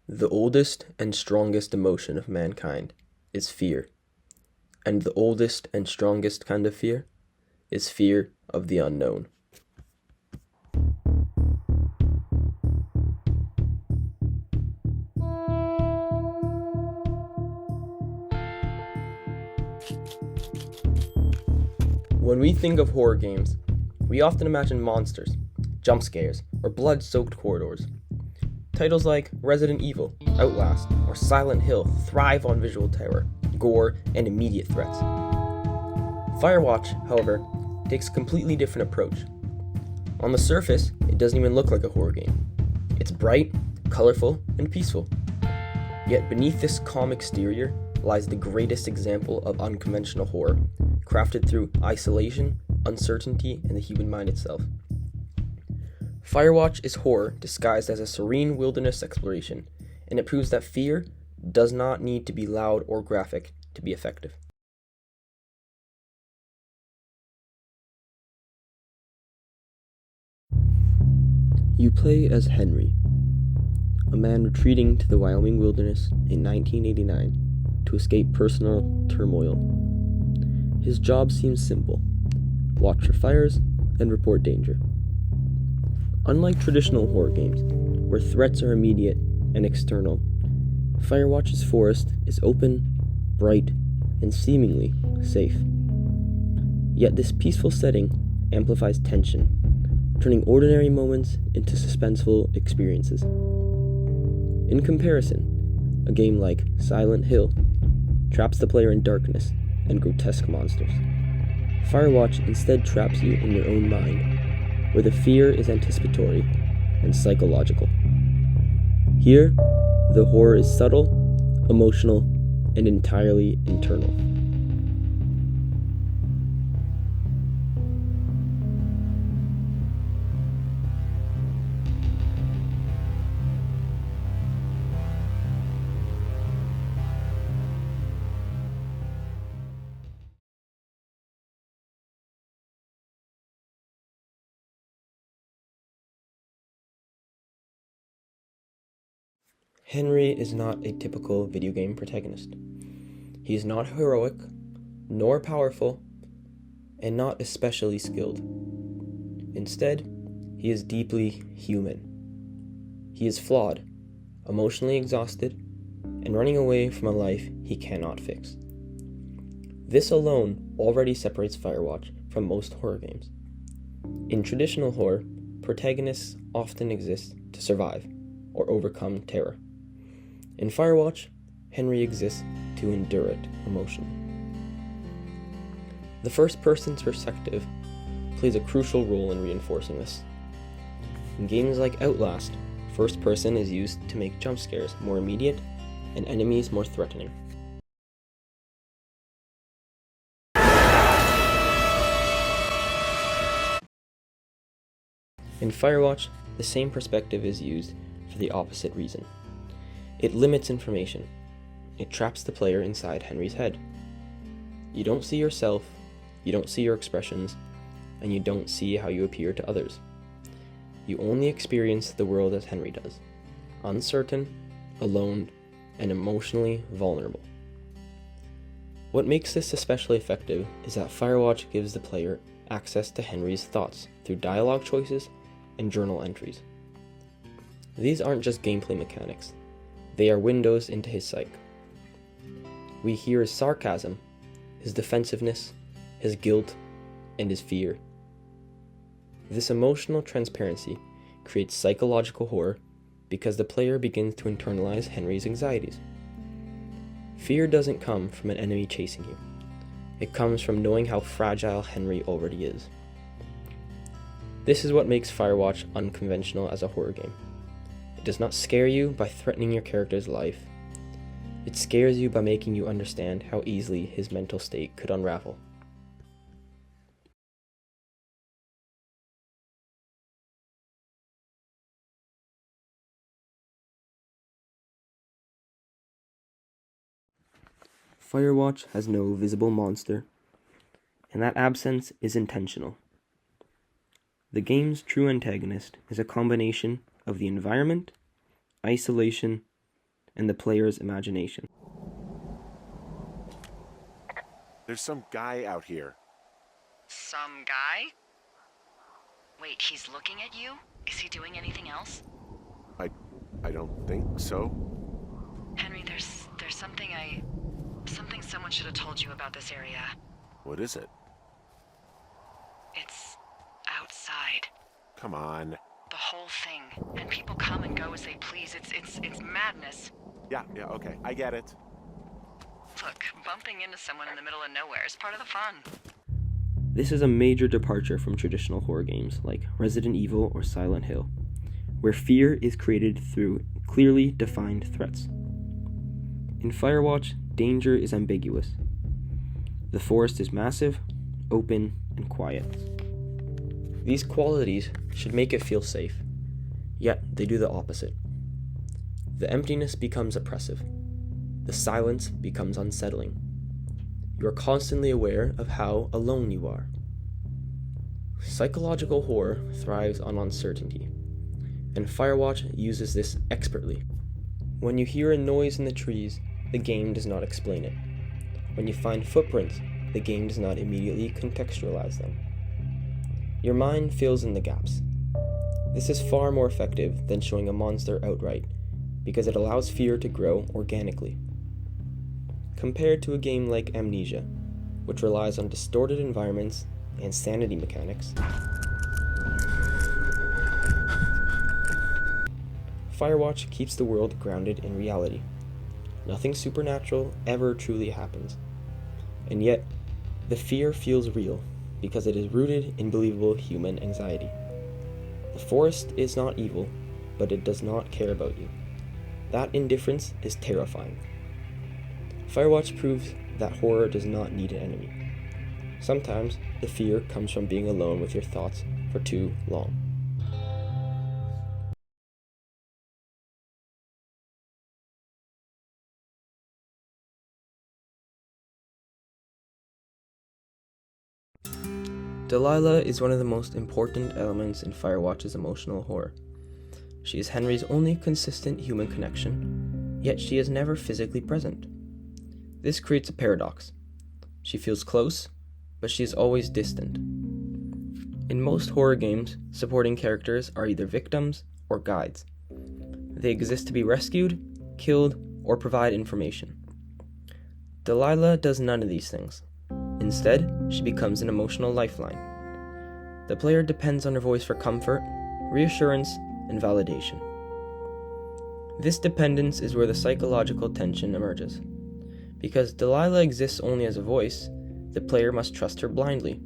The oldest and strongest emotion of mankind is fear, and the oldest and strongest kind of fear is fear of the unknown. When we think of horror games, we often imagine monsters, jump scares, or blood-soaked corridors. Titles like Resident Evil, Outlast, or Silent Hill thrive on visual terror, gore, and immediate threats. Firewatch, however, takes a completely different approach. On the surface, it doesn't even look like a horror game. It's bright, colorful, and peaceful. Yet beneath this calm exterior lies the greatest example of unconventional horror, crafted through isolation, uncertainty, and the human mind itself. Firewatch is horror disguised as a serene wilderness exploration, and it proves that fear does not need to be loud or graphic to be effective. You play as Henry, a man retreating to the Wyoming wilderness in 1989 to escape personal turmoil. His job seems simple: watch for fires and report danger. Unlike traditional horror games, where threats are immediate and external, Firewatch's forest is open, bright, and seemingly safe. Yet this peaceful setting amplifies tension, turning ordinary moments into suspenseful experiences. In comparison, a game like Silent Hill traps the player in darkness and grotesque monsters. Firewatch instead traps you in your own mind, where the fear is anticipatory and psychological. Here, the horror is subtle, emotional, and entirely internal. Henry is not a typical video game protagonist. He is not heroic, nor powerful, and not especially skilled. Instead, he is deeply human. He is flawed, emotionally exhausted, and running away from a life he cannot fix. This alone already separates Firewatch from most horror games. In traditional horror, protagonists often exist to survive or overcome terror. In Firewatch, Henry exists to endure it emotionally. The first person's perspective plays a crucial role in reinforcing this. In games like Outlast, first person is used to make jump scares more immediate and enemies more threatening. In Firewatch, the same perspective is used for the opposite reason. It limits information. It traps the player inside Henry's head. You don't see yourself, you don't see your expressions, and you don't see how you appear to others. You only experience the world as Henry does, uncertain, alone, and emotionally vulnerable. What makes this especially effective is that Firewatch gives the player access to Henry's thoughts through dialogue choices and journal entries. These aren't just gameplay mechanics. They are windows into his psyche. We hear his sarcasm, his defensiveness, his guilt, and his fear. This emotional transparency creates psychological horror because the player begins to internalize Henry's anxieties. Fear doesn't come from an enemy chasing you. It comes from knowing how fragile Henry already is. This is what makes Firewatch unconventional as a horror game. It does not scare you by threatening your character's life. It scares you by making you understand how easily his mental state could unravel. Firewatch has no visible monster, and that absence is intentional. The game's true antagonist is a combination of the environment, isolation, and the player's imagination. There's some guy out here. Some guy? Wait, he's looking at you? Is he doing anything else? I don't think so. Henry, there's something someone should have told you about this area. What is it? It's outside. Come on. The whole thing. And people come and go as they please. It's madness. Yeah, okay, I get it. Look, bumping into someone in the middle of nowhere is part of the fun. This is a major departure from traditional horror games like Resident Evil or Silent Hill, where fear is created through clearly defined threats. In Firewatch, danger is ambiguous. The forest is massive, open, and quiet. These qualities should make it feel safe, yet they do the opposite. The emptiness becomes oppressive. The silence becomes unsettling. You are constantly aware of how alone you are. Psychological horror thrives on uncertainty, and Firewatch uses this expertly. When you hear a noise in the trees, the game does not explain it. When you find footprints, the game does not immediately contextualize them. Your mind fills in the gaps. This is far more effective than showing a monster outright, because it allows fear to grow organically. Compared to a game like Amnesia, which relies on distorted environments and sanity mechanics, Firewatch keeps the world grounded in reality. Nothing supernatural ever truly happens. And yet, the fear feels real because it is rooted in believable human anxiety. The forest is not evil, but it does not care about you. That indifference is terrifying. Firewatch proves that horror does not need an enemy. Sometimes the fear comes from being alone with your thoughts for too long. Delilah is one of the most important elements in Firewatch's emotional horror. She is Henry's only consistent human connection, yet she is never physically present. This creates a paradox. She feels close, but she is always distant. In most horror games, supporting characters are either victims or guides. They exist to be rescued, killed, or provide information. Delilah does none of these things. Instead, she becomes an emotional lifeline. The player depends on her voice for comfort, reassurance, and validation. This dependence is where the psychological tension emerges. Because Delilah exists only as a voice, the player must trust her blindly.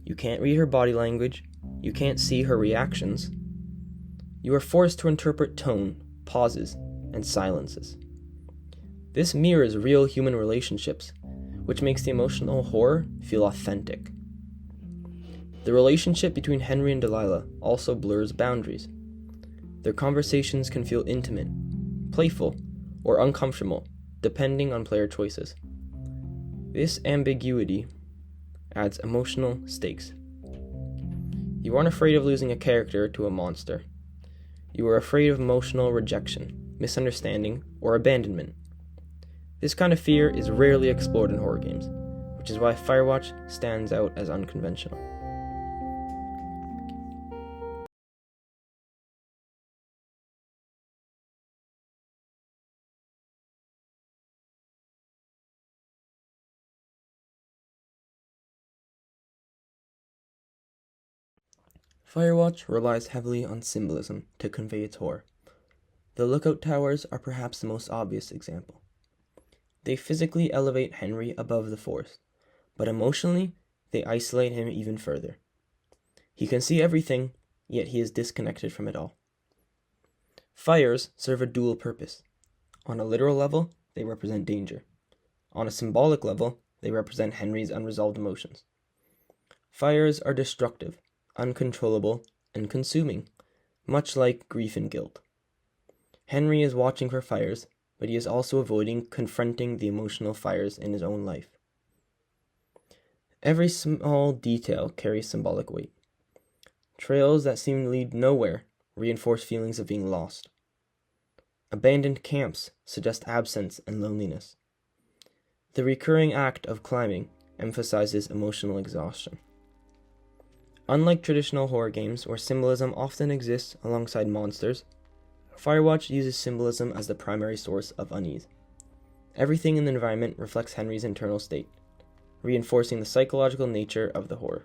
You can't read her body language, you can't see her reactions. You are forced to interpret tone, pauses, and silences. This mirrors real human relationships, which makes the emotional horror feel authentic. The relationship between Henry and Delilah also blurs boundaries. Their conversations can feel intimate, playful, or uncomfortable, depending on player choices. This ambiguity adds emotional stakes. You aren't afraid of losing a character to a monster. You are afraid of emotional rejection, misunderstanding, or abandonment. This kind of fear is rarely explored in horror games, which is why Firewatch stands out as unconventional. Firewatch relies heavily on symbolism to convey its horror. The lookout towers are perhaps the most obvious example. They physically elevate Henry above the forest, but emotionally, they isolate him even further. He can see everything, yet he is disconnected from it all. Fires serve a dual purpose. On a literal level, they represent danger. On a symbolic level, they represent Henry's unresolved emotions. Fires are destructive, uncontrollable, and consuming, much like grief and guilt. Henry is watching for fires, but he is also avoiding confronting the emotional fires in his own life. Every small detail carries symbolic weight. Trails that seem to lead nowhere reinforce feelings of being lost. Abandoned camps suggest absence and loneliness. The recurring act of climbing emphasizes emotional exhaustion. Unlike traditional horror games where symbolism often exists alongside monsters, Firewatch uses symbolism as the primary source of unease. Everything in the environment reflects Henry's internal state, reinforcing the psychological nature of the horror.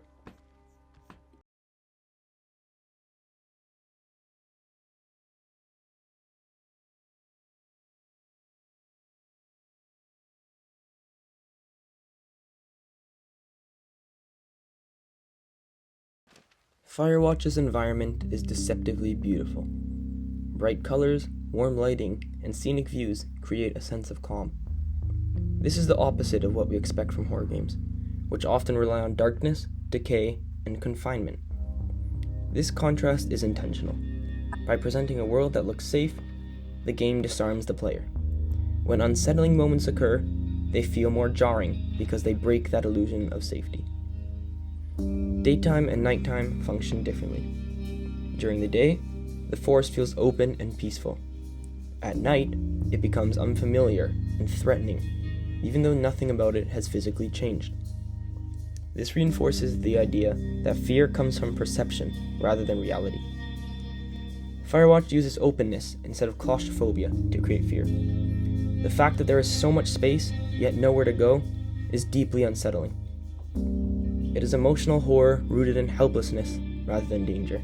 Firewatch's environment is deceptively beautiful. Bright colors, warm lighting, and scenic views create a sense of calm. This is the opposite of what we expect from horror games, which often rely on darkness, decay, and confinement. This contrast is intentional. By presenting a world that looks safe, the game disarms the player. When unsettling moments occur, they feel more jarring because they break that illusion of safety. Daytime and nighttime function differently. During the day, the forest feels open and peaceful. At night, it becomes unfamiliar and threatening, even though nothing about it has physically changed. This reinforces the idea that fear comes from perception rather than reality. Firewatch uses openness instead of claustrophobia to create fear. The fact that there is so much space, yet nowhere to go, is deeply unsettling. It is emotional horror rooted in helplessness rather than danger.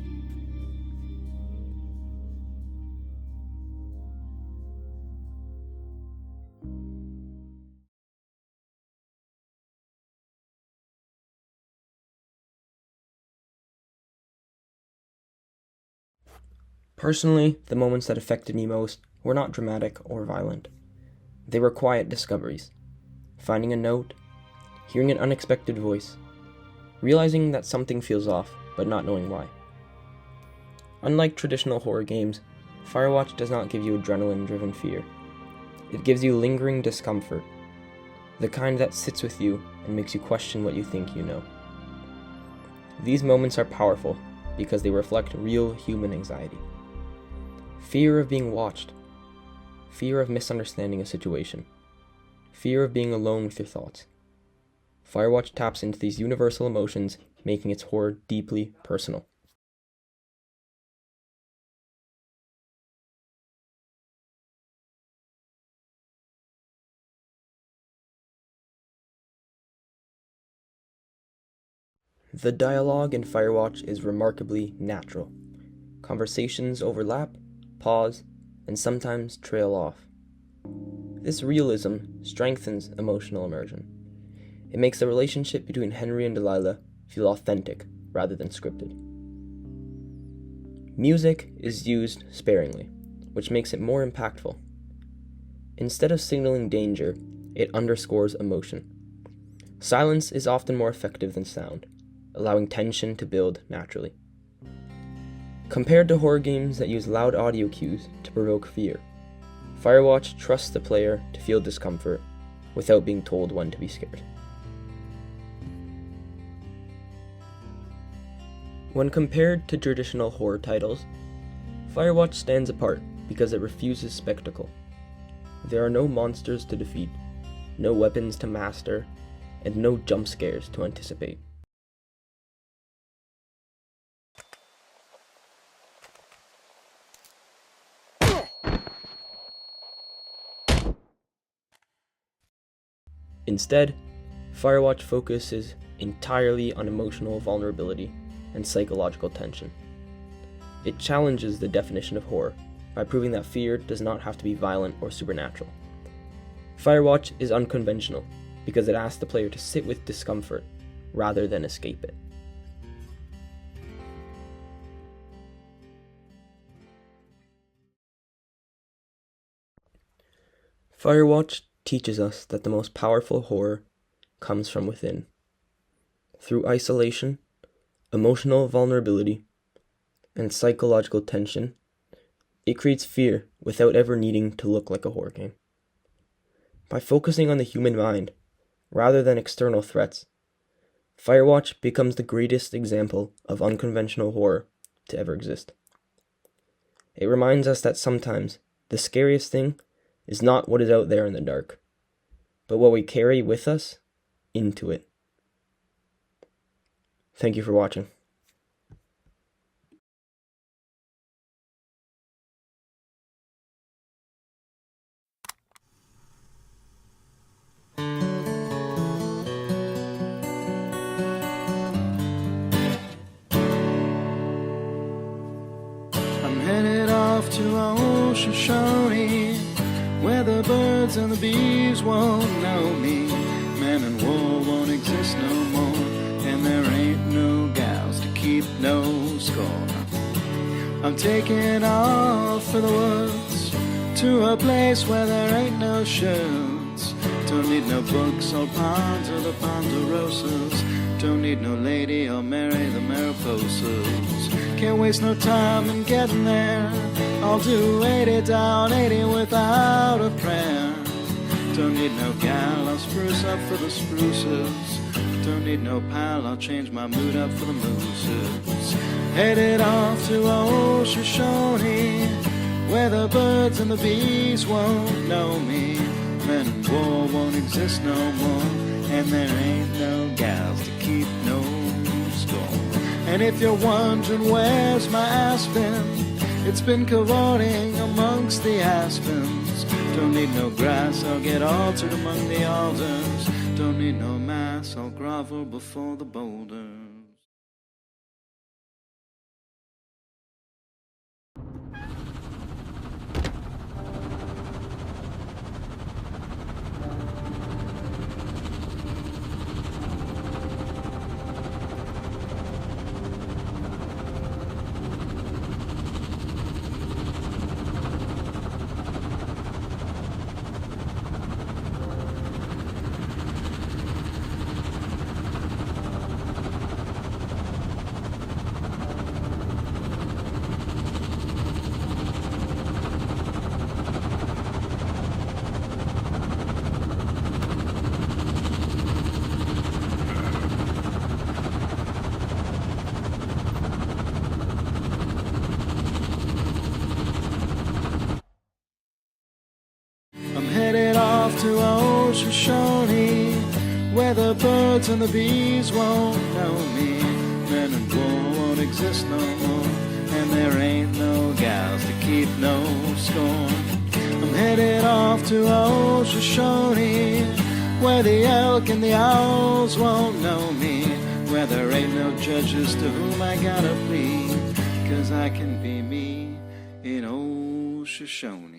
Personally, the moments that affected me most were not dramatic or violent. They were quiet discoveries. Finding a note, hearing an unexpected voice, realizing that something feels off, but not knowing why. Unlike traditional horror games, Firewatch does not give you adrenaline-driven fear. It gives you lingering discomfort, the kind that sits with you and makes you question what you think you know. These moments are powerful because they reflect real human anxiety. Fear of being watched, fear of misunderstanding a situation, fear of being alone with your thoughts. Firewatch taps into these universal emotions, making its horror deeply personal. The dialogue in Firewatch is remarkably natural. Conversations overlap, pause, and sometimes trail off. This realism strengthens emotional immersion. It makes the relationship between Henry and Delilah feel authentic rather than scripted. Music is used sparingly, which makes it more impactful. Instead of signaling danger, it underscores emotion. Silence is often more effective than sound, allowing tension to build naturally. Compared to horror games that use loud audio cues to provoke fear, Firewatch trusts the player to feel discomfort without being told when to be scared. When compared to traditional horror titles, Firewatch stands apart because it refuses spectacle. There are no monsters to defeat, no weapons to master, and no jump scares to anticipate. Instead, Firewatch focuses entirely on emotional vulnerability and psychological tension. It challenges the definition of horror by proving that fear does not have to be violent or supernatural. Firewatch is unconventional because it asks the player to sit with discomfort rather than escape it. Firewatch teaches us that the most powerful horror comes from within. Through isolation, emotional vulnerability, and psychological tension, it creates fear without ever needing to look like a horror game. By focusing on the human mind, rather than external threats, Firewatch becomes the greatest example of unconventional horror to ever exist. It reminds us that sometimes The scariest thing is not what is out there in the dark, but what we carry with us into it. Thank you for watching. I'm headed off to Shoshone, where the birds and the bees won't know me. Man and war won't exist no more, and there ain't no gals to keep no score. I'm taking off for the woods, to a place where there ain't no shirts. Don't need no books or ponds or the ponderosas. Don't need no lady or marry the Mariposas. Can't waste no time in getting there. I'll do 80 down, 80 without a prayer. Don't need no gal, I'll spruce up for the spruces. Don't need no pal, I'll change my mood up for the mooses. Headed off to old Shoshone, where the birds and the bees won't know me. Men and war won't exist no more, and there ain't no gals to keep no score. And if you're wondering where's my aspen, it's been cavorting amongst the aspens. Don't need no grass, I'll get altered among the alders. Don't need no mass, I'll grovel before the boulders. Headed off to old Shoshone, where the birds and the bees won't know me. Men and war won't exist no more, and there ain't no gals to keep no score. I'm headed off to old Shoshone, where the elk and the owls won't know me, where there ain't no judges to whom I gotta plead, 'cause I can be me in old Shoshone.